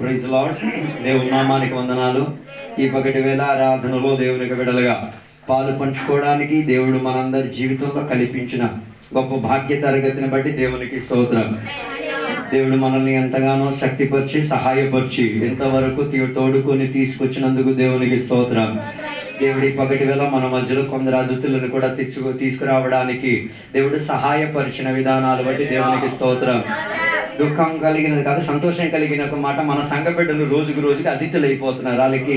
Praise lord. దేవుని నామానికి వందనాలు. ఈ పగటి వేళ ఆరాధనలో దేవునికి విడలుగా పాలు పంచుకోవడానికి దేవుడు మనందరి జీవితంలో కల్పించిన గొప్ప భాగ్య తరగతిని బట్టి దేవునికి స్తోత్రం. దేవుడు మనల్ని ఎంతగానో శక్తిపరిచి సహాయపరిచి ఎంతవరకు తోడుకొని తీసుకొచ్చినందుకు దేవునికి స్తోత్రం. దేవుడి పగటి వేళ మన మధ్యలో కొందరు అతిథులను కూడా తీసుకురావడానికి దేవుడు సహాయపరిచిన విధానాలు బట్టి దేవునికి స్తోత్రం. దుఃఖం కలిగినది కాదు, సంతోషం కలిగిన ఒక మాట, మన సంఘ బిడ్డలు రోజుకు రోజుకి అతిథులు అయిపోతున్నారు. వాళ్ళకి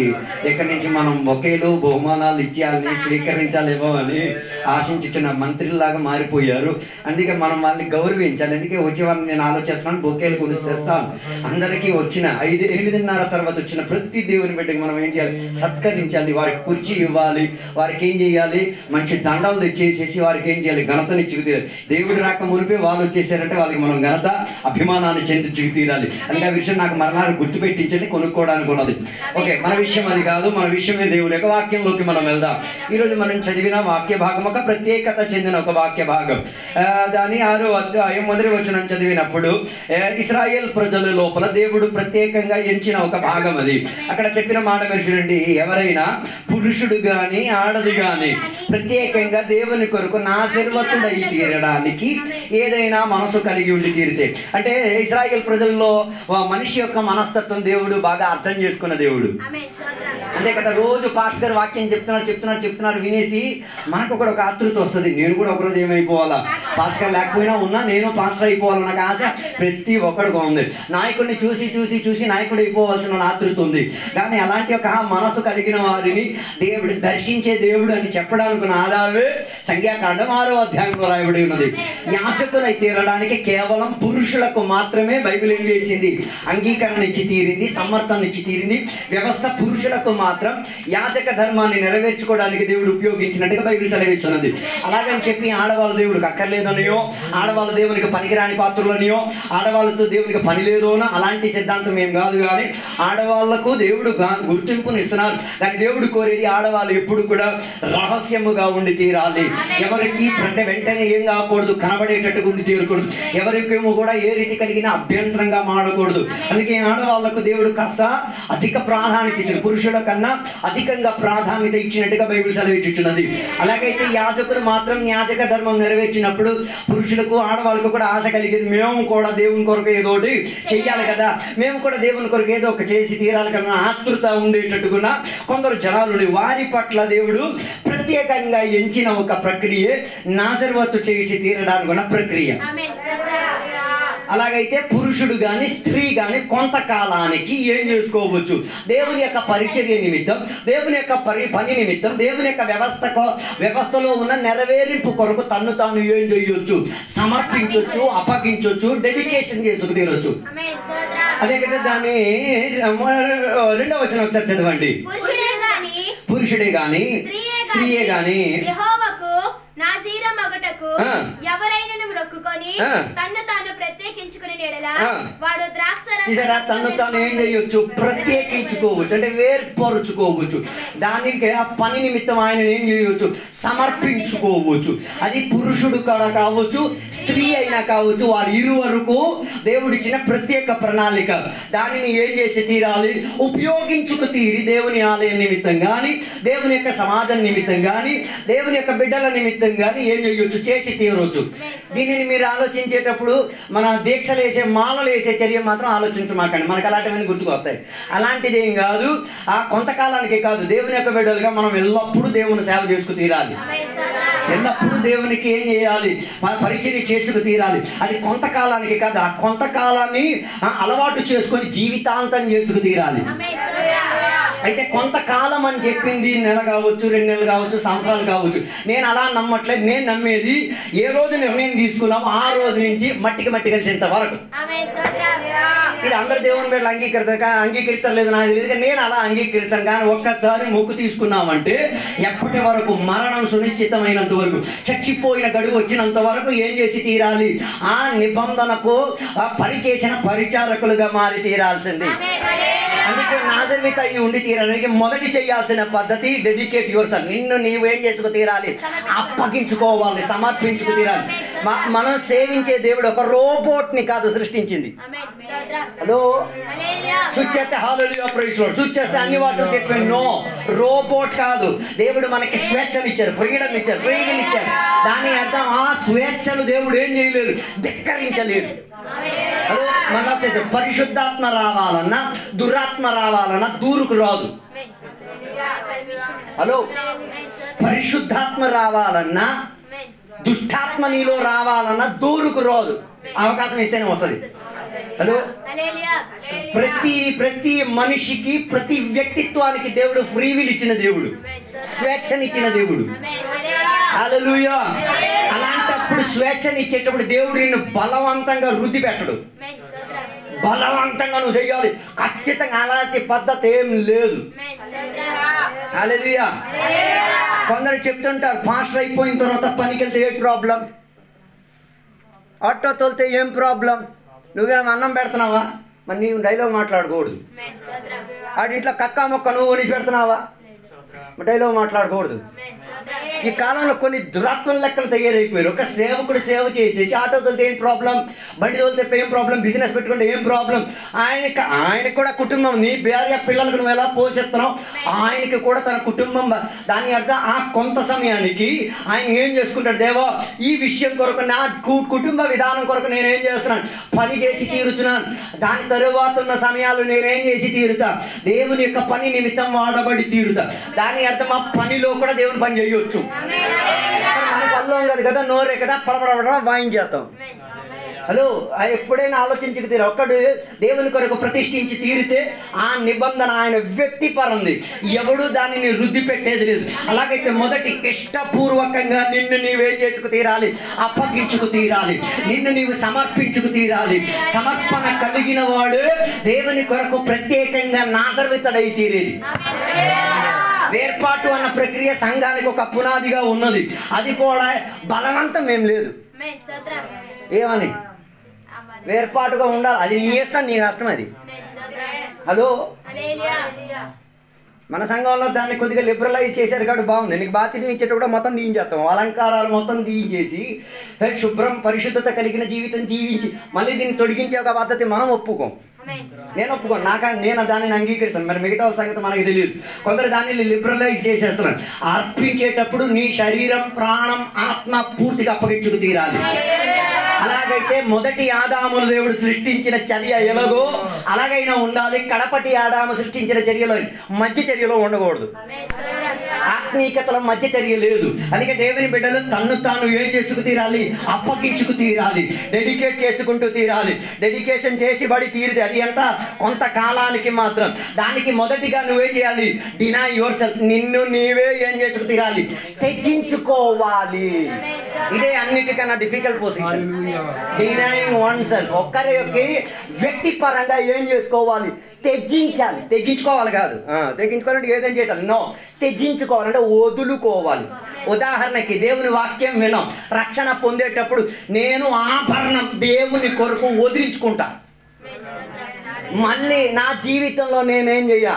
ఎక్కడి నుంచి మనం బొకేలు బహుమానాలు ఇచ్చేయాలని స్వీకరించాలేమో అని ఆశించిన మంత్రిలాగా మారిపోయారు. అందుకే మనం వాళ్ళని గౌరవించాలి. అందుకే వచ్చే వాళ్ళని నేను ఆలోచిస్తున్నాను, బొకేలు కొనిసి తెస్తాను. అందరికీ వచ్చిన 8:30 తర్వాత వచ్చిన ప్రతి దేవుని బిడ్డకి మనం ఏం చేయాలి? సత్కరించాలి, వారికి కుర్చీ ఇవ్వాలి, వారికి ఏం చేయాలి? మంచి దండాలు తెచ్చేసేసి వారికి ఏం చేయాలి? ఘనతనిచ్చి తీరాలి. దేవుడు రాక మునిపే వాళ్ళు వచ్చేసారంటే వాళ్ళకి మనం ఘనత అభిమానాన్ని చెందించి తీరాలి. అందుకే ఆ విషయం నాకు మరణాలు గుర్తుపెట్టించండి, కొనుక్కోవడానికి ఉన్నది. ఓకే, మన విషయం అది కాదు, మన విషయమే దేవుని యొక్క వాక్యంలోకి మనం వెళ్దాం. ఈరోజు మనం చదివిన వాక్య భాగం ఒక ప్రత్యేకత చెందిన ఒక వాక్య భాగం. దాని 6వ అధ్యాయం 1వ వచనం చదివినప్పుడు ఇశ్రాయేల్ ప్రజల లోపల దేవుడు ప్రత్యేకంగా ఎంచిన ఒక భాగం అది. అక్కడ చెప్పిన మాట మనుషులండి, ఎవరైనా పురుషుడు గాని ఆడది గాని ప్రత్యేకంగా దేవుని కొరకు నాశీర్వతుడై తీరడానికి ఏదైనా మనసు కలిగి ఉండి తీరితే, అంటే ఇశ్రాయేల్ ప్రజల్లో మనిషి యొక్క మనస్తత్వం దేవుడు బాగా అర్థం చేసుకున్న దేవుడు. అంతే కదా, రోజు పాస్టర్ గారు వాక్యం చెప్తున్నారు వినేసి మనకు కూడా ఒక ఆతృత వస్తుంది. నేను కూడా ఒకరోజు ఏమైపోవాలా, పాస్టర్ లేకపోయినా ఉన్నా నేను పాస్టర్ అయిపోవాలన్న ఆశ ప్రతి ఒక్కడికి ఉంది. నాయకుడిని చూసి నాయకుడు అయిపోవాల్సిన ఆతృత ఉంది. కానీ అలాంటి ఒక మనసు కలిగిన వారిని దేవుడు దర్శించే దేవుడు అని చెప్పడానికి ఆధారమే సంఖ్యాకాండం 6వ అధ్యాయంలో రాయబడి ఉన్నది. యాజకులై తీరడానికి కేవలం పురుషులకు మాత్రమే బైబిల్ ఏం చేసింది? అంగీకరణ ఇచ్చి తీరింది, సమర్థన ఇచ్చి తీరింది. వ్యవస్థ పురుషులకు మాత్రం యాజక ధర్మాన్ని నెరవేర్చుకోవడానికి దేవుడు ఉపయోగించినట్టుగా బైబిల్ సెలవిస్తున్నది. అలాగని చెప్పి ఆడవాళ్ళు దేవుడికి అక్కర్లేదనియో, ఆడవాళ్ళు దేవునికి పనికిరాని పాత్రలనియో, ఆడవాళ్ళతో దేవునికి పని లేదోనో అలాంటి సిద్ధాంతం ఏం కాదు. కానీ ఆడవాళ్లకు దేవుడు గుర్తింపుని ఇస్తున్నారు. కానీ దేవుడు కోరేది ఆడవాళ్ళు ఎప్పుడు కూడా రహస్యముగా ఉండి తీరాలి. ఎవరికి వెంటనే ఏం కాకూడదు, కనబడేటట్టుగా ఉండి తీరకూడదు. ఎవరికేమో కూడా ఏ రీతి కలిగిన అభ్యంతరంగా మాడకూడదు. అందుకే ఆడవాళ్లకు దేవుడు కాస్త అధిక ప్రాధాన్యత ఇచ్చిన, పురుషుల కన్నా అధికంగా ప్రాధాన్యత ఇచ్చినట్టుగా బైబిల్ సెలవిచ్చుచున్నది. అలాగైతే యాజకులు మాత్రం యాజక ధర్మం నెరవేర్చినప్పుడు పురుషులకు ఆడవాళ్ళకు కూడా ఆశ కలిగేది, మేము కూడా దేవుని కొరకు ఏదో ఒకటి చెయ్యాలి కదా, మేము కూడా దేవుని కొరకు ఏదో ఒక చేసి తీరాలి కదా ఆతృత ఉండేటట్టుగా కొందరు జనాలు, వారి పట్ల దేవుడు ప్రత్యేకంగా ఎంచిన ఒక ప్రక్రియ నాశీర్వత్తు చేసి తీరడానికి ఉన్న ప్రక్రియ. అలాగైతే పురుషుడు కానీ స్త్రీ కానీ కొంతకాలానికి ఏం చేసుకోవచ్చు? దేవుని యొక్క పరిచర్య నిమిత్తం, దేవుని యొక్క పని నిమిత్తం, దేవుని యొక్క వ్యవస్థలో ఉన్న నెరవేరింపు కొరకు తన్ను తాను ఏం చేయొచ్చు? సమర్పించవచ్చు, అప్పగించవచ్చు, డెడికేషన్ చేసుకు తీరొచ్చు. అదే కదా దాన్ని 2వ వచనం ఒకసారి చదవండి. పురుషుడే గాని స్త్రీయే గాని ఎవరైనా మొక్కుకొని తన్ను తాను ప్రత్యేకించుకునే వాడు తన్ను తాను ఏం చేయొచ్చు? ప్రత్యేకించుకోవచ్చు, అంటే వేర్పరుచుకోవచ్చు. దానికి ఆ పని నిమిత్తం ఆయన ఏం చేయవచ్చు? సమర్పించుకోవచ్చు. అది పురుషుడు కూడా కావచ్చు, స్త్రీ అయినా కావచ్చు. వారి ఇరువరకు దేవుడిచ్చిన ప్రత్యేక ప్రణాళిక. దానిని ఏం చేసి తీరాలి? ఉపయోగించుకు తీరి దేవుని ఆలయం నిమిత్తం కానీ, దేవుని యొక్క సమాజం నిమిత్తం కానీ, దేవుని యొక్క బిడ్డల నిమిత్తం కానీ ఏం చేయొచ్చు? చేసి తీరవచ్చు. దీనిని మీరు ఆలోచించేటప్పుడు మన దీక్షలు వేసే, మాలలు వేసే చర్య మాత్రం ఆలోచించమాకండి, మనకు అలాంటివన్నీ గుర్తుకొస్తాయి. అలాంటిది ఏం కాదు. ఆ కొంతకాలానికే కాదు, దేవుని యొక్క బిడ్డలుగా మనం ఎల్లప్పుడూ దేవుని సేవ చేసుకు తీరాలి. ఎల్లప్పుడూ దేవునికి ఏం చేయాలి? పరిచర్య చేసుకు తీరాలి. అది కొంతకాలానికి కాదు, ఆ కొంతకాలాన్ని అలవాటు చేసుకొని జీవితాంతం చేసుకు తీరాలి. అయితే కొంతకాలం అని చెప్పింది నెల కావచ్చు, 2 నెలలు కావచ్చు, సంవత్సరాలు కావచ్చు. నేను అలా నమ్మట్లేదు. నేను నమ్మేది ఏ రోజు నిర్ణయం తీసుకున్నామో ఆ రోజు నుంచి మట్టికి మట్టి కలిసేంత వరకు. ఇది అందరు దేవుని బిడ్డలు అంగీకరిస్తలేదు నాకు తెలియదు, నేను అలా అంగీకరిస్తాను. కానీ ఒక్కసారి మొక్కు తీసుకున్నామంటే ఎప్పటి వరకు? మరణం సునిశ్చితమైనంత వరకు, చచ్చిపోయిన గడువు వచ్చినంత వరకు ఏం చేసి తీరాలి? ఆ నిబంధనకు పనిచేసిన పరిచారకులుగా మారి తీరాల్సింది. అందుకే నాజరీతు అయి ఉండి తీరడానికి మొదటి చేయాల్సిన పద్ధతి డెడికేట్ యువర్ సెల్ఫ్. నిన్ను నీవేం చేసుకు తీరాలి, అప్పగించుకోవాలి, సమర్పించుకు తీరాలి. మనం సేవించే దేవుడు ఒక రోబోట్ ని కాదు సృష్టించింది. హలో, స్విచ్ చేస్తే హల్లెలూయా ప్రైజ్ లార్డ్, స్విచ్ చేస్తే అన్ని వార్తలు చెప్పే. నో, రోబోట్ కాదు. దేవుడు మనకి స్వేచ్ఛను ఇచ్చారు, ఫ్రీడమ్ ఇచ్చారు, ఫ్రీడమ్ ఇచ్చారు. దాని అర్థం ఆ స్వేచ్ఛను దేవుడు ఏం చేయలేదు, ధిక్కరించలేదు. హలో, మన పరిశుద్ధాత్మ రావాలన్నా దురాత్మ రావాలన్నా దూరుకు రాదు. హలో, పరిశుద్ధాత్మ రావాలన్నా దుష్టాత్మ నీలో రావాలన్నా దూరుకు రాదు. అవకాశం ఇస్తేనే వస్తుంది. హలో, ప్రతి మనిషికి ప్రతి వ్యక్తిత్వానికి దేవుడు ఫ్రీ విల్ ఇచ్చిన దేవుడు, స్వేచ్ఛనిచ్చిన దేవుడు. హల్లెలూయా. అలాంటప్పుడు స్వేచ్ఛనిచ్చేటప్పుడు దేవుడు నిన్ను బలవంతంగా రుద్ది పెట్టడు. బలవంతంగా నువ్వు చెయ్యాలి, ఖచ్చితంగా అలాంటి పద్ధతి ఏం లేదు. హల్లెలూయా. కొందరు చెప్తుంటారు, పాస్టర్ అయిపోయిన తర్వాత పనికి వెళ్తే ఏ ప్రాబ్లం, ఆటో తోలితే ఏం ప్రాబ్లం, నువ్వేం అన్నం పెడుతున్నావా, మరి నీవు డైలాగ్ మాట్లాడకూడదు. ఆడింట్లో కక్కా మొక్క నువ్వు కొనిసి పెడుతున్నావా, డైలాగ్ మాట్లాడకూడదు. ఈ కాలంలో కొన్ని దురాత్మల లెక్కలు తయారైపోయారు. ఒక సేవకుడు సేవ చేసేసి ఆటో తోలితే ఏం ప్రాబ్లం, బండి తోలితే ఏం ప్రాబ్లం, బిజినెస్ పెట్టుకుంటే ఏం ప్రాబ్లం, ఆయనకి కూడా కుటుంబం, నీ భార్య పిల్లలకు నువ్వు ఎలా పోషిస్తున్నావు, ఆయనకి కూడా తన కుటుంబం. దాని అర్థం ఆ కొంత సమయానికి ఆయన ఏం చేసుకుంటాడు, దేవా ఈ విషయం కొరకు నా కుటుంబ విధానం కొరకు నేనేం చేస్తున్నాను, పని చేసి తీరుతున్నాను. దాని తరువాత ఉన్న సమయాలు నేనేం చేసి తీరుతా, దేవుని యొక్క పని నిమిత్తం వాడబడి తీరుతా. దాని అర్థం ఆ పనిలో కూడా దేవుని పని చేయొచ్చు. మనకు అల్లం కాదు కదా, నోరే కదా, పడపడ వాయించేస్తాం. హలో, ఎప్పుడైనా ఆలోచించుకు తీరు. ఒక్కడు దేవుని కొరకు ప్రతిష్ఠించి తీరితే ఆ నిబంధన ఆయన వ్యక్తిపరంది, ఎవడు దానిని రుద్ది పెట్టేది లేదు. అలాగైతే మొదటి ఇష్టపూర్వకంగా నిన్ను నీవేం చేసుకు తీరాలి, అప్పగించుకు తీరాలి, నిన్ను నీవు సమర్పించుకు తీరాలి. సమర్పణ కలిగిన వాడు దేవుని కొరకు ప్రత్యేకంగా నాజరీతుడై తీరేది. వేర్పాటు అన్న ప్రక్రియ సంఘానికి ఒక పునాదిగా ఉన్నది. అది కూడా బలవంతం ఏం లేదు. ఏమని వేర్పాటుగా ఉండాలి, అది నీ ఇష్టం, నీ కష్టం అది. హలో, మన సంఘంలో దాన్ని కొద్దిగా లిబరలైజ్ చేశారు కాబట్టి బాగుంది. నీకు బాప్తిసం ఇచ్చేటప్పుడు మొత్తం దీయించేస్తాం, అలంకారాలు మొత్తం దీయించేసి శుభ్రం పరిశుద్ధత కలిగిన జీవితం జీవించి మళ్ళీ దీన్ని తొడిగించే ఒక పద్ధతి మనం ఒప్పుకోం. నేను ఒప్పుకోను, నేను దానిని అంగీకరిస్తాను. మరి మిగతా సంగతి మనకి తెలియదు. కొందరు దాన్ని లిబరలైజ్ చేసేస్తున్నాను. అర్పించేటప్పుడు నీ శరీరం, ప్రాణం, ఆత్మ పూర్తిగా అప్పగించుకు తీరాలి. అలాగైతే మొదటి ఆదామును దేవుడు సృష్టించిన చర్య ఎలాగో అలాగైనా ఉండాలి. కడపటి ఆదాము సృష్టించిన చర్యలో మధ్య చర్యలో ఉండకూడదు. ఆత్మీయతలో మధ్య చర్య లేదు. అందుకే దేవుని బిడ్డలు తన్ను తాను ఏం చేసుకు తీరాలి, అప్పగించుకు తీరాలి, డెడికేట్ చేసుకుంటూ తీరాలి. డెడికేషన్ చేసి బడి తీరితే అది ఎంత, కొంతకాలానికి మాత్రం. దానికి మొదటిగా నువ్వేం చేయాలి, డినై యువర్ సెల్ఫ్, నిన్ను నీవే ఏం చేసుకు తీరాలి, తెచ్చించుకోవాలి. ఇదే అన్నిటికన్నా difficult position, denying one self. ఒక్కరికి వ్యక్తిపరంగా ఏం చేసుకోవాలి, తెగించాలి. తెగించుకోవాలి కాదు, తెగించుకోవాలంటే ఏదైనా చేయాలి. నో, తెగించుకోవాలంటే వదులుకోవాలి. ఉదాహరణకి దేవుని వాక్యం వినం, రక్షణ పొందేటప్పుడు నేను ఆభరణం దేవుని కొరకు వదిలించుకుంటా, మళ్ళీ నా జీవితంలో నేనేం చెయ్య,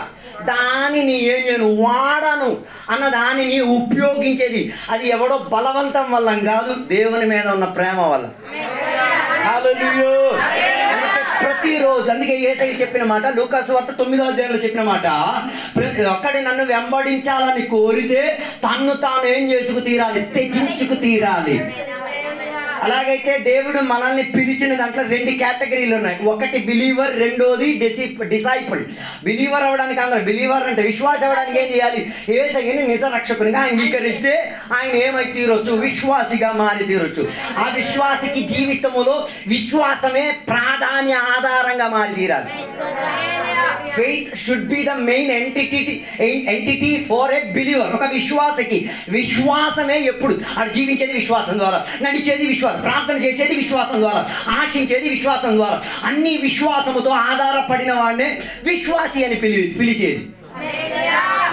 దానిని ఏం చేయను, వాడను అన్న దానిని ఉపయోగించేది. అది ఎవడో బలవంతం వల్ల కాదు, దేవుని మీద ఉన్న ప్రేమ వల్ల. హల్లెలూయా. ప్రతిరోజు, అందుకే యేసయ్య చెప్పిన మాట, లూకా సువార్త 9వ అధ్యాయంలో చెప్పిన మాట, ఒక్కడి నన్ను వెంబడించాలని కోరితే తన్ను తాను ఏం చేసుకు తీరాలి, త్యజించుకు తీరాలి. అలాగైతే దేవుడు మనల్ని పిలిచిన దాంట్లో 2 కేటగిరీలు ఉన్నాయి. ఒకటి బిలీవర్, రెండోది డిసైపుల్. బిలీవర్ అవ్వడానికి, అందరూ బిలీవర్ అంటే విశ్వాసం అవ్వడానికి ఏం చేయాలి, యేసయ్యని నిజ రక్షకునిగా అంగీకరిస్తే ఆయన ఏమై తీరొచ్చు, విశ్వాసిగా మారి తీరొచ్చు. ఆ విశ్వాసికి జీవితంలో విశ్వాసమే ప్రాధాన్య ఆధారంగా మారి తీరాలి. Faith should be the main entity for a believer. ఒక విశ్వాసకి విశ్వాసమే ఎప్పుడు, అది జీవించేది విశ్వాసం ద్వారా, నడిచేది విశ్వాసం, ప్రార్థన చేసేది విశ్వాసం ద్వారా, ఆశించేది విశ్వాసం ద్వారా. అన్ని విశ్వాసముతో ఆధారపడిన వాడినే విశ్వాసి అని పిలిచేది.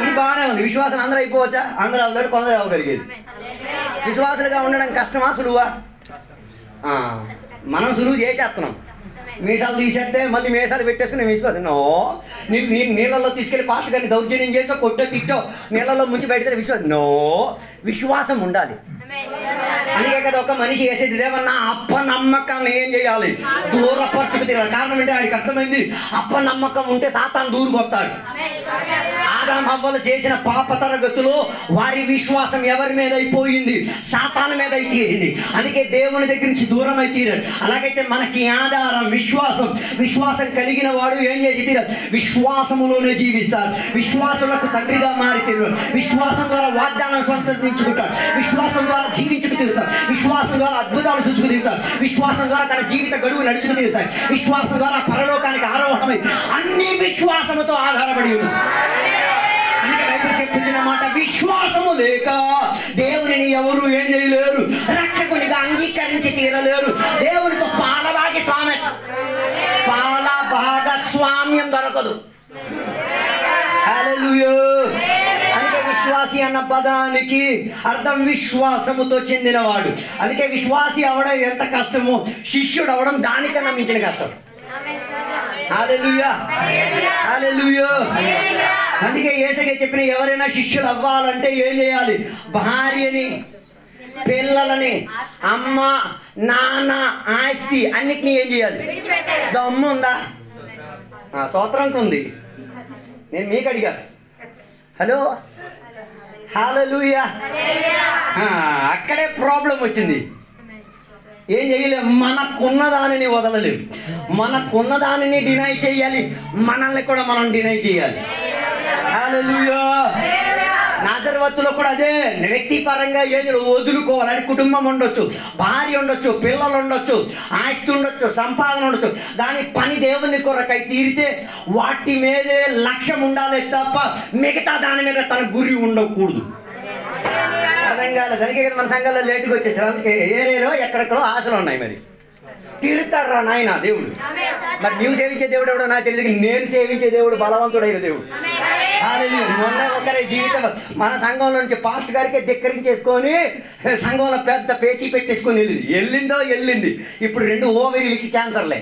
ఇది బాగానే ఉంది. విశ్వాసం అందరూ అయిపోవచ్చా? అందరూ అవ్వలేదు, కొందరు అవ్వగలిగేది. విశ్వాసులుగా ఉండడం కష్టమా, సులువా? మనం సులువు చేసేస్తున్నాం. మీసాలు తీసేస్తే మళ్ళీ మీసాలు పెట్టేసుకుని విశ్వాసం నో. నీళ్ళలో తీసుకెళ్ళి పాస్టర్ గారిని దౌర్జన్యం చేసో కొట్టో తిట్టో నీళ్ళలో ముంచి బయటకు విశ్వాసం నో. విశ్వాసం ఉండాలి. అందుకే కదా ఒక మనిషి వేసేది లేవన్నా అప్పనమ్మకాన్ని ఏం చేయాలి? దూరపరచుకు తిరగాలి. కారణం అంటే ఆడికి అర్థమైంది, అప్పనమ్మకం ఉంటే సాతాను దూరుకొస్తాడు. ఆదాము హవ్వలు చేసిన పాప తరగతులు వారి విశ్వాసం ఎవరి మీద అయిపోయింది? సాతాను మీద అయితీరింది. అందుకే దేవుని దగ్గర నుంచి దూరం అయి తీరారు. అలాగైతే మనకి ఆధారం విశ్వాసం. విశ్వాసం కలిగిన వాడు ఏం చేసి తీరారు? విశ్వాసములోనే జీవిస్తారు. విశ్వాసులకు తండ్రిగా మారి తీరు. విశ్వాసం ద్వారా వాగ్దానం స్వంతించుకుంటాడు. విశ్వాసం ద్వారా జీవించుకు తిరుగుతారు. విశ్వాసం ద్వారా అద్భుతాలు చూసుకు తిరుగుతారు. విశ్వాసం ద్వారా తన జీవిత గడువు నడుచుకు తిరుగుతారు. విశ్వాసం ద్వారా పరలోకానికి ఆరోహణమై అన్ని విశ్వాసముతో ఆధారపడి ఉంది. అందుకే బైబిల్ చెప్పుతున్న మాట, విశ్వాసము లేక దేవునిని ఎవరు ఏం చేయలేరు, రక్షకునిగా అంగీకరించి తీరలేరు. దేవునితో పాలభాగస్వామ్యం దొరకదు. హల్లెలూయా. అందుకే విశ్వాసి అన్న పదానికి అర్థం విశ్వాసముతో చెందినవాడు. అందుకే విశ్వాసి అవడం ఎంత కష్టమో శిష్యుడు అవడం దానికన్నా మించిన కష్టం. హల్లెలూయా, హల్లెలూయా. అందుకే యేసయ్య చెప్పిన ఎవరైనా శిష్యులు అవ్వాలంటే ఏం చేయాలి? భార్యని, పిల్లలని, అమ్మ, నాన్న, ఆస్తి అన్నిటినీ ఏం చేయాలి? దమ్ము ఉందా? స్తోత్రంకి ఉంది. నేను మీకు అడిగా. హలో, హల్లెలూయా. అక్కడే ప్రాబ్లం వచ్చింది. ఏం చేయలేము, మనకున్న దానిని వదలలేము. మనకున్న దానిని డినై చేయాలి, మనల్ని కూడా మనం డినై చేయాలి. హల్లెలూయా. నాజరేతులో కూడా అదే, వ్యక్తిపరంగా ఏది వదులుకోవాలి. అది కుటుంబం ఉండొచ్చు, భార్య ఉండొచ్చు, పిల్లలు ఉండొచ్చు, ఆస్తి ఉండొచ్చు, సంపాదన ఉండొచ్చు. దాని పని దేవుని కొరకై తీరితే వాటి మీదే లక్ష్యం ఉండాలి తప్ప మిగతా దాని మీద తన గురి ఉండకూడదు. అర్థం కాలేదు. అందుకే కదా మన సంఘాల్లో లేటుగా వచ్చేసారు. అందుకే ఏరియాలో ఎక్కడెక్కడో ఆశలు ఉన్నాయి. మరి తీరుతాడు రా నాయన దేవుడు. మరి నువ్వు సేవించే దేవుడు ఎవడో నాకు తెలియదు, నేను సేవించే దేవుడు బలవంతుడైన దేవుడు. మొన్న ఒకరి జీవితం మన సంఘంలో నుంచి పాస్ట్ గారికి ధిక్కరించేసుకొని సంఘంలో పెద్ద పేచీ పెట్టేసుకొని వెళ్ళింది. ఇప్పుడు 2 ఓవరీలకి క్యాన్సర్లే.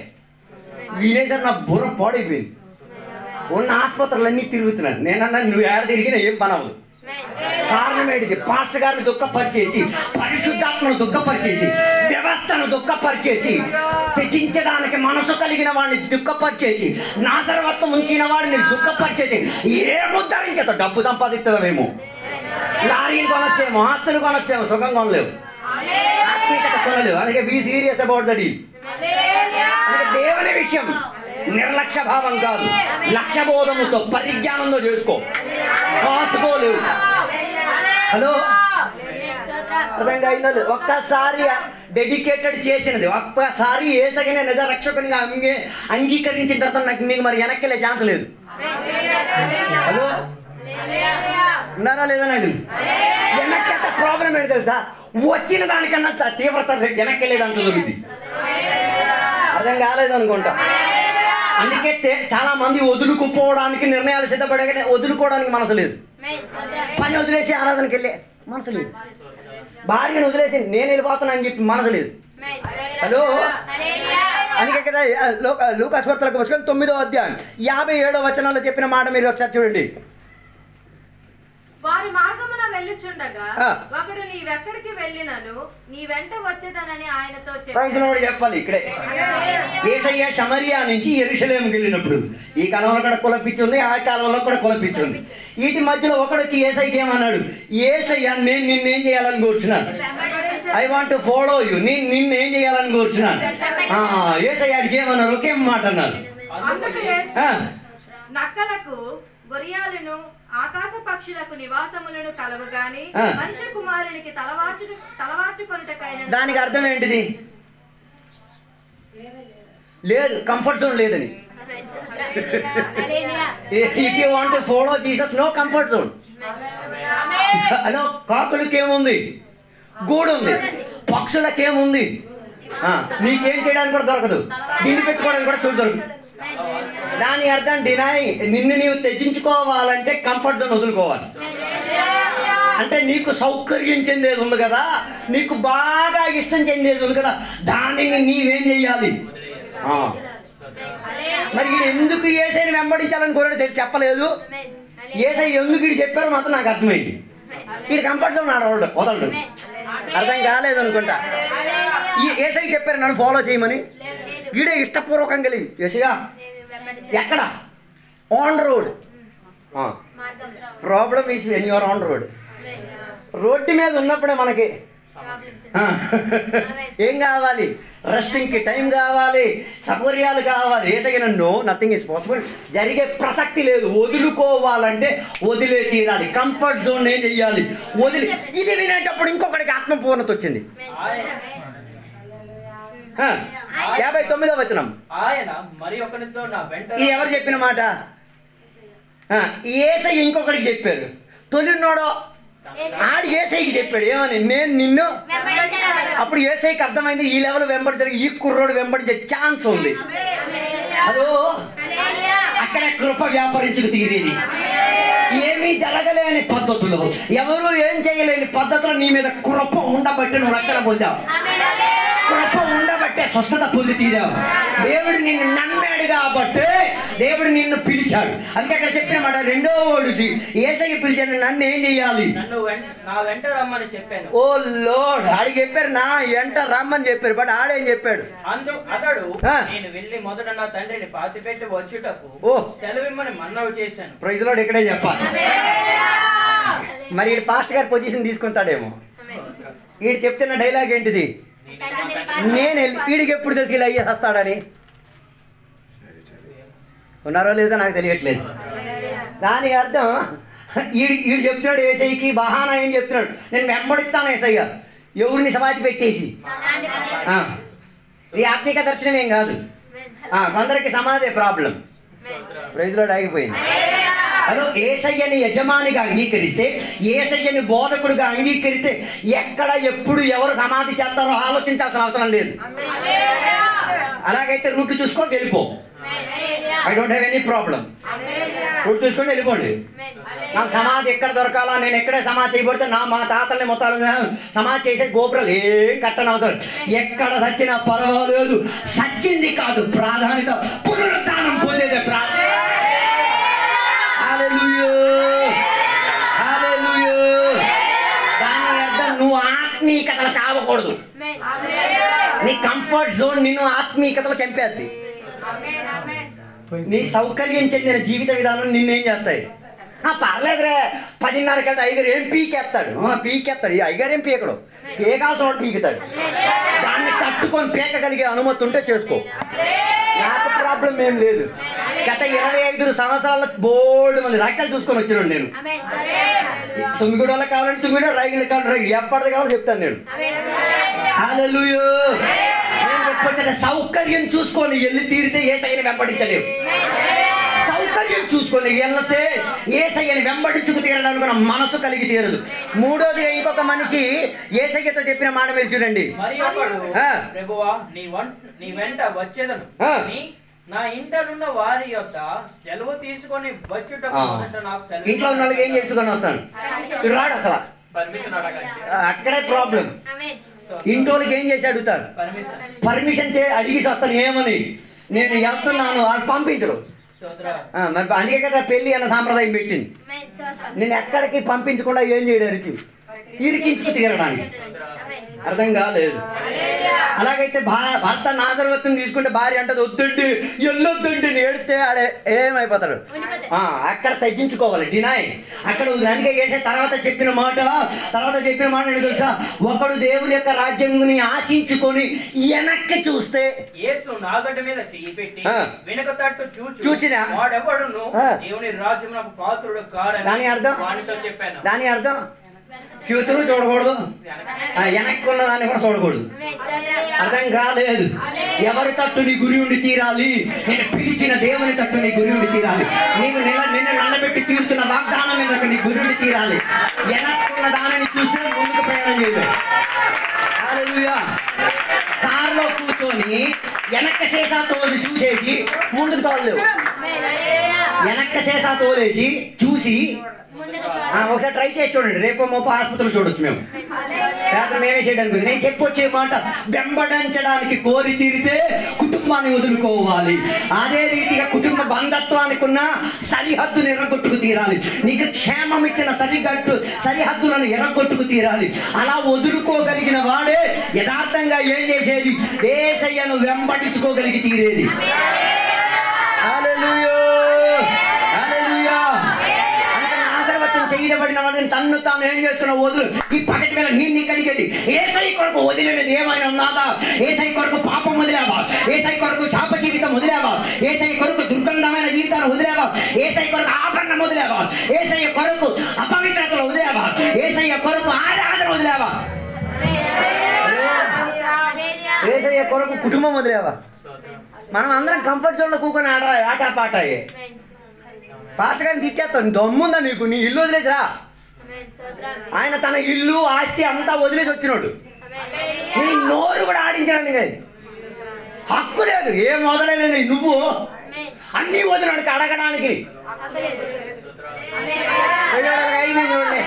వినేసారి నా బుర్ర పాడైపోయింది. ఉన్న ఆసుపత్రులన్నీ తిరుగుతున్నాను. నేనన్నా నువ్వు ఏడ తిరిగినా ఏం పనవు. కారణం ఏంటిది? పాస్టర్ గారిని దుఃఖపరిచేసి, పరిశుద్ధాత్మను దుఃఖపరిచేసి, వ్యవస్థను దుఃఖపరిచేసి, త్యజించడానికి మనసు కలిగిన వాడిని దుఃఖపరిచేసి, నాజరేతు ఉంచిన వాడిని దుఃఖపరిచేసి ఏముద్ధరించేతో డబ్బు సంపాదిస్తామేమో, లారీలు కొనొచ్చేమో, ఆస్తులు కొనొచ్చేమో, సుఖం కొనలేవు, ఆత్మీయత కొనలేవు. అందుకే బీ సీరియస్ అబౌట్ దట్. అందుకే దేవుని విషయం నిర్లక్ష్య భావం కాదు, లక్ష్యబోధముతో పరిజ్ఞానంతో చేసుకో, కాసుకోలేవు. హలో, అర్థంగా అయింది? ఒక్కసారి డెడికేటెడ్ చేసినది, ఒక్కసారి యేసయ్యనే నిజ రక్షకునిగా అంగీకరించిన తర్వాత నాకు మీకు మరి వెనక్కి ఛాన్స్ లేదు. హలో, ఉన్నారా లేదా? నాకు వెనక్కి ప్రాబ్లం ఏంటి తెలుసా? వచ్చిన దానికన్నా తీవ్రత వెనక్కి లేదంటే దొరుకుతుంది. అర్థం కాలేదు అనుకుంటా. అందుకే చాలా మంది వదులుకుపోవడానికి నిర్ణయాలు సిద్ధపడే, వదులుకోవడానికి మనసు లేదు. పని వదిలేసి ఆరాధనకి వెళ్ళే మనసు లేదు. భార్యను వదిలేసి నేను వెళ్ళిపోతాను అని చెప్పి మనసు లేదు. హలో, అందుకే కదా లూకాసు వార్తలకు పుస్తకం 9వ అధ్యాయం 57వ వచనంలో చెప్పిన మాట మీరు ఒకసారి చూడండి. వారి మార్గమున వెళ్ళుచుండగా ఒకడు నీవెక్కడికి వెళ్ళినను నీ వెంట వచ్చేదనని ఆయనతో చెప్పాలి. ఇక్కడే యేసయ్య సమరియా నుంచి యెరూషలేముకి వెళ్ళినప్పుడు ఈ కాలంలో కూడా కులపిచ్చి ఉంది, ఆ కాలంలో కూడా కులపిచ్చి ఉంది. వీటి మధ్యలో ఒకడు వచ్చి యేసయ్యకి ఏమన్నాడు? యేసయ్య నేను నిన్నేం చేయాలని కూర్చున్నాను, I want to follow you, నేను నిన్నేం చేయాలని కూర్చున్నాను. యేసయ్య అడిగి ఏమన్నారు? ఒకే మాట అన్నారు. నక్కలకు, గొరియాలను, ఆకాశ పక్షులకు నివాసములను కలవు గాని మనుష్య కుమారునికి తలవార్చుకొనుటకైన. దానికి అర్థం ఏంటిది? లేదు, కంఫర్ట్ జోన్ లేదని. If you want to follow Jesus, no comfort zone. Hello, కాకులకి ఏముంది? గూడు ఉంది. పక్షులకేముంది? నీకేం చేయడానికి కూడా దొరకదు, దిండి పెట్టుకోవడానికి కూడా చూడు దొరకదు. దాని అర్థం డినై. నిన్ను నీవు త్యజించుకోవాలంటే కంఫర్ట్ జోన్ వదులుకోవాలి. అంటే నీకు సౌకర్యం చెందేది ఉంది కదా, నీకు బాగా ఇష్టం చెందేది ఉంది కదా, దానిని నీవేం చెయ్యాలి? మరి వీడు ఎందుకు యేసయ్యని వెంబడించాలని కోరాడు చెప్పలేదు. యేసయ్య ఎందుకు వీడు చెప్పారో మాత్రం నాకు అర్థమైంది. వీడు కంఫర్ట్ జోన్ ఆడవాడు వదలడు. అర్థం కాలేదు అనుకుంటా. ఈ యేసయ్య చెప్పారు నన్ను ఫాలో చేయమని. వీడే ఇష్టపూర్వకంగా వెళ్ళి యేసయ్య ఎక్కడ on road. Problem is when you are on road. Road మీద ఉన్నప్పుడే మనకి ఏం కావాలి? రెస్టింగ్కి టైం కావాలి, సౌకర్యాలు కావాలి. యేసయ్య నన్ను నథింగ్ ఈస్ పాసిబుల్, జరిగే ప్రసక్తి లేదు. వదులుకోవాలంటే వదిలే తీరాలి. కంఫర్ట్ జోన్ ఏం చెయ్యాలి? వదిలి. ఇది వినేటప్పుడు ఇంకొకటికి ఆత్మపూర్ణత వచ్చింది. 59వ వచనం. ఆయన మరి ఒకరితో నా వెంట. ఇది ఎవరు చెప్పిన మాట? యేసయ్య ఇంకొకటికి చెప్పారు. తొలినోడో ఆడు యేసయ్యకి చెప్పాడు ఏమని? నేను నిన్ను. అప్పుడు యేసయ్యకి అర్థమైంది ఈ లెవెల్ వెంబడించే ఈ కుర్రోడు వెంబడించే ఛాన్స్ ఉంది. అదో అక్కడ కృప వ్యాపరించుకు తీరేది. ఏమీ జరగలేని పద్ధతులు, ఎవరు ఏం చేయలేని పద్ధతులు నీ మీద కృప ఉండబట్టి నువ్వు రక్షణ పొందావు. కృప ఉండబట్టే స్వస్థత పొంది తీరావు. దేవుడు నిన్ను నమ్మాడు కాబట్టి దేవుడు నిన్ను పిలిచాడు. అందుకే అక్కడ చెప్పిన మాట రెండో వాడుది యేసయ్య పిలిచాడు. నన్ను ఏం చెయ్యాలి? నా వెంట రమ్మని చెప్పాను. ఓ లోడ్, ఆడికి చెప్పారు నా వెంట రమ్మని చెప్పారు. బట్ ఆడేం చెప్పాడు? అతడు నేను వెళ్ళి మొదట నా తండ్రిని పాతిపెట్టి వచ్చుటకు సెలవిమ్మని మన్నవు చేశాను. ప్రైజ్ లార్డ్ ఇక్కడే చెప్పాలి. మరి వీడు పాస్ట్ గారి పొజిషన్ తీసుకుంటాడేమో. వీడు చెప్తున్న డైలాగ్ ఏంటిది? నేను వీడికి ఎప్పుడు తెలిసి ఇలా వస్తాడని. ఉన్నారో లేదో నాకు తెలియట్లేదు. దాని అర్థం వీడు చెప్తున్నాడు యేసయ్యకి బహానా ఏం చెప్తున్నాడు? నేను వెంబడిస్తాను యేసయ్య ఎవరిని సమాధి పెట్టేసి. ఇది ఆత్మిక దర్శనం ఏం కాదు. కొందరికి సమాధి ప్రాబ్లం. ప్రైజ్ లార్డ్ ఆగిపోయింది. అదో యేసయ్యని యజమానిగా అంగీకరిస్తే, యేసయ్యని బోధకుడుగా అంగీకరిస్తే ఎక్కడ ఎప్పుడు ఎవరు సమాధి చేస్తారో ఆలోచించాల్సిన అవసరం లేదు. అలాగైతే రూట్ చూసుకొని వెళ్ళిపో. I don't have any problem. Route చూసుకొని వెళ్ళిపోండి. నాకు సమాధి ఎక్కడ దొరకాలా, నేను ఎక్కడే సమాధి చేయబడితే మా తాతల్ని మొత్తాలు సమాధి చేసే గోపురాలు ఏం కట్టని అవసరం. ఎక్కడ సచ్చినా పర్వాలేదు. సచ్చింది కాదు ప్రాధాన్యత, పునరుత్థానం పొందేదే ప్రాధాన్యత. దాని అర్థం నువ్వు ఆత్మీయతలు చావకూడదు. నీ కంఫర్ట్ జోన్ నిన్ను ఆత్మీయతలు చంపేద్ది. నీ సౌకర్యం చెందిన జీవిత విధానం నిన్నేం చేస్తాయి? పర్లేదురే 10:30కి వెళ్తే అయ్యగారు ఏం పీకేస్తాడు. పీకేస్తాడు. ఈ అయ్యగారు ఏం పీకడు, పీకాల్సిన వాడు పీకుతాడు. దాన్ని తట్టుకొని పీకగలిగే అనుమతి ఉంటే చేసుకో. నాకు ప్రాబ్లం ఏం లేదు. గత 25 సంవత్సరాల బోల్డ్ మంది రక్షలు చూసుకొని వచ్చినాడు నేను. తుమ్మిగూడలో కావాలంటే తుమ్మిగూడ, రైలు కావాలి, ఎప్పటిది కావాలో చెప్తాను నేను. హల్లెలూయా. నేను చెప్పొచ్చిన సౌకర్యం చూసుకొని వెళ్ళి తీరితే యేసయ్యని వెంబడించలేవు. సౌకర్యం చూసుకొని వెళ్తే యేసయ్యని వెంబడించుకు తీరడానికి మనసు కలిగి తీరదు. మూడోదిగా ఇంకొక మనిషి యేసయ్యతో చెప్పిన మాట మీరు చూడండి. ప్రభువా నీ వెంట వచ్చేదను, నా ఇంటనున్న వారి యొక్క సెలవు తీసుకొని వచ్చుటకు నాకు సెలవు. ఇంట్లో ఉన్న వాళ్ళకి ఏం చేసుకొని వస్తాను రాడు అసలు. అక్కడే ప్రాబ్లం. ఇంటోళ్ళకి ఏం చేసి అడుగుతారు? పర్మిషన్ అడిగి వస్తాను. ఏమని? నేను వెళ్తున్నాను, వాళ్ళు పంపించరు. మరి అందుకే కదా పెళ్లి అన్న సాంప్రదాయం పెట్టింది. నేను ఎక్కడికి పంపించకుండా ఏం చేయడానికి, ఇరికించుకు తీరడానికి. అర్థం కాలేదు. అలాగైతే భర్త నాశనవత్తుని తీసుకుంటే భార్య అంటది వద్దండి, వెళ్ళొద్దండి ఏడితే ఆడే ఏమైపోతాడు. అక్కడ తగ్గించుకోవాలి, డినాయ్. అక్కడ అందుకే చేసే తర్వాత చెప్పిన మాట ఏంటో తెలుసా? ఒకడు దేవుని యొక్క రాజ్యాన్ని ఆశించుకొని వెనక్కి చూస్తే నాగడ్డ మీద చెయ్యి పెట్టి వెనక తట్టు చూచిన వాడెవడును దేవుని రాజ్యమునకు పాత్రుడు కాడని. దాని అర్థం ఫ్యూచర్ చూడకూడదు, వెనక్కి ఉన్న దాన్ని కూడా చూడకూడదు. అర్థం కాలేదు. ఎవరి తట్టు నీ గురి ఉండి తీరాలి? నేను పిలిచిన దేవుని తట్టు నీ గురి ఉండి తీరాలి. నీవు నిన్ను నల్లబెట్టి తీరుతున్న వాగ్దానం మీద నీ గురి ఉండి తీరాలి. వెనక్కున్న దానిని చూస్తే ముందుకు ప్రయాణం చేయలేదు. హల్లెలూయా. కారులో కూర్చొని వెనక్క శేషా తోలు చూసేసి ముందుకు తోలలేవు. వెనక్క శేషా తోలేసి చూసి ఒకసారి ట్రై చేసి చూడండి. రేపు మోప ఆసుపత్రిలో చూడొచ్చు మేము. లేకపోతే మేమే చేయడానికి. నేను చెప్పొచ్చే మాట, వెంబడించడానికి కోరి తీరితే కుటుంబాన్ని వదులుకోవాలి. అదే రీతిగా కుటుంబ బంధత్వానికి ఉన్న సరిహద్దును ఎర్రగొట్టుకు తీరాలి. నీకు క్షేమం ఇచ్చిన సరిహద్దులను ఎర్రగొట్టుకు తీరాలి. అలా వదులుకోగలిగిన వాడే యథార్థంగా ఏం చేసేది? యేసయ్యను వెంబడించుకోగలిగి తీరేది. హల్లెలూయా, హల్లెలూయా. అంటే నాశనవత్వం చేయబడిన వాడిని తన్ను తాను ఏం చేస్తున్నా వదులు. ఈ పగటి వేళ నీ కడిగేది ఏసై కొరకు వదిలేది ఏమైనా ఉన్నదా? ఏసై కొరకు పాపం వదిలేవా? ఏసై కొరకు శాప జీవితం వదిలేవా? ఏసై కొరకు దుర్గంధమైన జీవితాన్ని వదిలేవా? ఏసై కొరకు ఆభరణం వదిలేవా? ఏసై కొరకు అపవిత్రతలు వదిలేవా? ఏసై కొరకు ఆరాధన వదిలేవా? ఏసయ్య కొరకు కుటుంబం వదిలేవా? మనం అందరం కంఫర్ట్ జోన్లో కూకొని ఆట పాట పాస్టర్ గారిని తిట్టేస్తాను. దమ్ముందా నీకు? నీ ఇల్లు వదిలేసిరా. ఆయన తన ఇల్లు ఆస్తి అంతా వదిలేసి వచ్చినాడు. నీ నోరు కూడా ఆడించడానికి హక్కు లేదు. ఏం వదలలేదు నువ్వు. అన్నీ వదిలాడు అడగడానికి. చూడండి,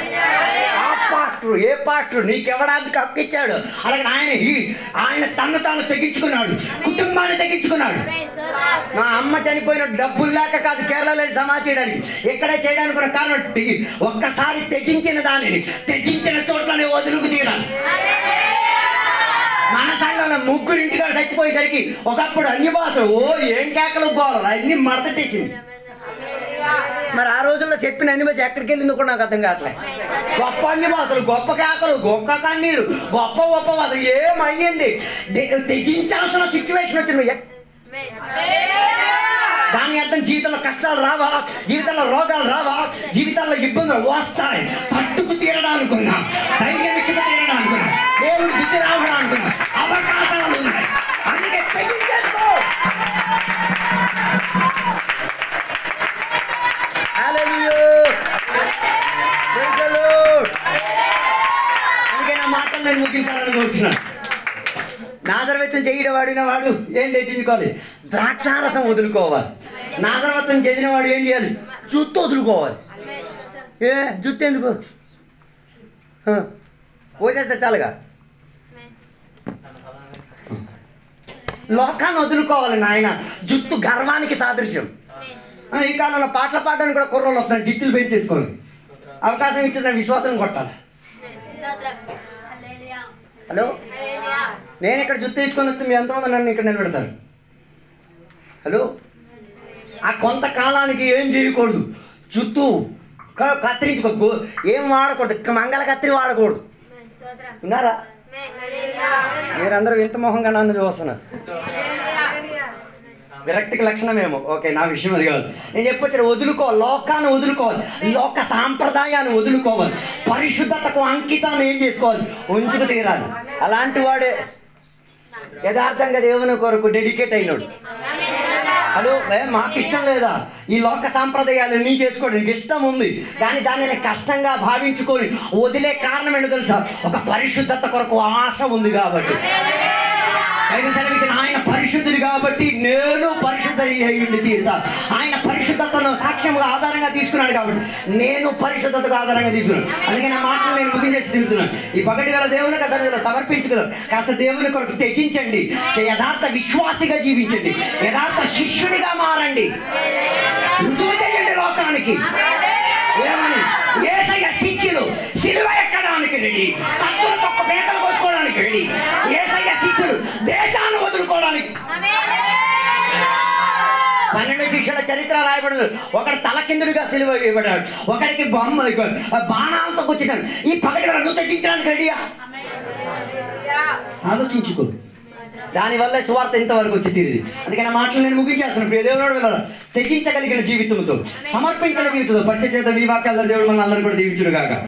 ఏ పాస్టర్ నీకెవడానికి హక్కు ఇచ్చాడు? అలాగే ఆయన తను తాను తెగించుకున్నాడు, కుటుంబాన్ని తెగించుకున్నాడు. మా అమ్మ చనిపోయిన డబ్బులు లేక కాదు కేరళలో సమాధి చేయడానికి, ఎక్కడే చేయడానికి కూడా కారణం ఒక్కసారి త్యజించిన దానిని త్యజించిన చోట్లనే వదులుకు తీరాలి. మన సంఘంలో ముగ్గురు ఇంటికాడ చచ్చిపోయేసరికి ఒకప్పుడు అన్ని భాషలు ఏం కేకలు పోవాలి అన్ని మడతట్టేసింది. మరి ఆ రోజుల్లో చెప్పిన అన్ని భాష ఎక్కడికి వెళ్ళిందో కూడా నాకు అర్థం కావట్లేదు. గొప్ప అన్ని భాషలు, గొప్ప కేకలు, గొప్ప కన్నీరు, గొప్ప భాషలు ఏమయ్యింది? త్యజించాల్సిన సిచ్యువేషన్ వచ్చింది. దాని అర్థం జీవితంలో కష్టాలు రావా, జీవితంలో రోగాలు రావా, జీవితాల్లో ఇబ్బందులు వస్తాయి. తట్టుకు తీరడానుకున్నా, ధైర్యం ఇచ్చుకు తీరడానుకున్నా, దేవుడు బుద్ధి రావడానుకున్నా అవకాశాలు ఉన్నాయి. అందుకే తెగించేసుకో. అందుకే నా మాటలు నేను ముగించాలని కోరుతున్నాను. నాజరవత్వం చేయడం వాడిన వాడు ఏం తెచ్చుకోవాలి? ద్రాక్షారసం వదులుకోవాలి. నాజరవత్వం చేసిన వాడు ఏం చేయాలి? జుత్తు వదులుకోవాలి. జుత్తు ఎందుకు పోసేస్తే చాలుగా. లోకాన్ని వదులుకోవాలి నాయన. జుత్తు గర్వానికి సాదృశ్యం. ఈ కాలంలో పాటలు పాడడానికి కూడా కుర్రోళ్ళు వస్తున్నారు జిత్తులు పెంచేసుకోండి. అవకాశం ఇచ్చిన విశ్వాసం కొట్టాలి. హలో, నేను ఇక్కడ జుత్తు తీసుకొని వస్తే మీ ఎంతమంది నన్ను ఇక్కడ నిలబెడతారు? హలో, ఆ కొంతకాలానికి ఏం చేయకూడదు. జుత్తు కత్తిరించుకో, ఏం వాడకూడదు, మంగళ కత్తిరి వాడకూడదు. విన్నారా? మీరందరూ ఇంత మొహంగా నన్ను చూస్తున్నారు. విరక్తికి లక్షణమేమో. ఓకే, నా విషయం అది కాదు. నేను చెప్పొచ్చు, వదులుకోవాలి. లోకాన్ని వదులుకోవాలి, లోక సాంప్రదాయాన్ని వదులుకోవాలి, పరిశుద్ధతకు అంకితాన్ని ఏం చేసుకోవాలి? ఉంచుకు తీరాలి. అలాంటి వాడే యథార్థంగా దేవుని కొరకు డెడికేట్ అయినాడు. హలో, మాకు ఇష్టం లేదా ఈ లోక సాంప్రదాయాలు నీ చేసుకోవడానికి? ఇష్టం ఉంది, కానీ దానిని కష్టంగా భావించుకొని వదిలే కారణం ఏంటో తెలుసా? ఒక పరిశుద్ధత కొరకు ఆశ ఉంది కాబట్టి. ఆయన పరిశుద్ధుడు కాబట్టి నేను పరిశుద్ధ తీరుతా. ఆయన పరిశుద్ధతను సాక్ష్యంగా ఆధారంగా తీసుకున్నాడు కాబట్టి నేను పరిశుద్ధతకు ఆధారంగా తీసుకున్నాను. అందుకే నా మాటలు నేను ముగించేసి తిరుగుతున్నాను. ఈ పగటి వేళ దేవునికి అసలు సమర్పించగలరు. కాస్త దేవుని కొరకు త్యజించండి, యథార్థ విశ్వాసిగా జీవించండి, యథార్థ శిష్యుడిగా మారండి, రుజువు చేయండి లోకానికి. ఏమని? యేసయ్య శిష్యులు సిలువ ఎక్కడానికి రెడీ, కత్తులు తొక్క పేకలు కోసుకోవడానికి రెడీ. యేసయ్య శిష్యులు దేశాన్ని వదులుకోవడానికి. 12 శిష్యుల చరిత్ర రాయబడదు. ఒకడు తలకిందుడిగా సిలువ వేయబడ్డాడు, ఒకడికి బాణాలతో కూర్చున్నాడు. ఈ పగటి నువ్వు తెచ్చించడానికి రెడీయా? ఆలోచించుకో. దానివల్ల సువార్త ఇంతవరకు వచ్చి తీరింది. అందుకని మాటలు నేను ముగించేస్తున్నాను. ప్రియ దేవుడు వెళ్ళాలి, త్యజించగలిగిన జీవితంతో, సమర్పించిన జీవితంతో పరిచయ చేత ఈ వాక్యాల దేవుడు మన అందరూ కూడా దీవించును గాక.